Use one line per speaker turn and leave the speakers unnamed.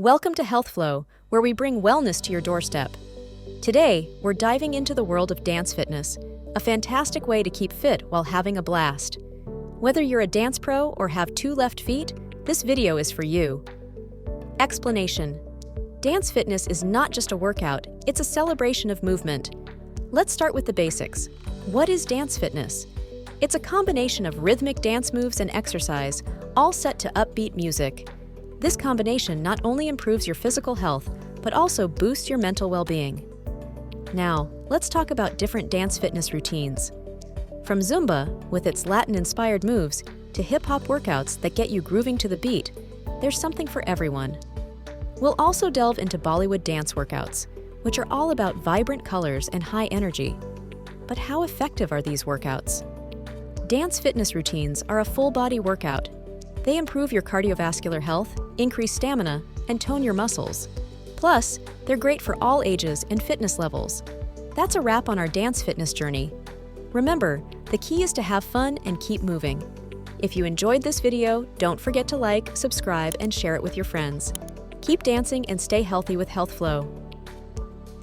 Welcome to Health Flow, where we bring wellness to your doorstep. Today, we're diving into the world of dance fitness, a fantastic way to keep fit while having a blast. Whether you're a dance pro or have two left feet, this video is for you. Explanation: Dance fitness is not just a workout, it's a celebration of movement. Let's start with the basics. What is dance fitness? It's a combination of rhythmic dance moves and exercise, all set to upbeat music. This combination not only improves your physical health, but also boosts your mental well-being. Now, let's talk about different dance fitness routines. From Zumba, with its Latin-inspired moves, to hip-hop workouts that get you grooving to the beat, there's something for everyone. We'll also delve into Bollywood dance workouts, which are all about vibrant colors and high energy. But how effective are these workouts? Dance fitness routines are a full-body workout. They improve your cardiovascular health, increase stamina, and tone your muscles. Plus, they're great for all ages and fitness levels. That's a wrap on our dance fitness journey. Remember, the key is to have fun and keep moving. If you enjoyed this video, don't forget to like, subscribe, and share it with your friends. Keep dancing and stay healthy with Health Flow.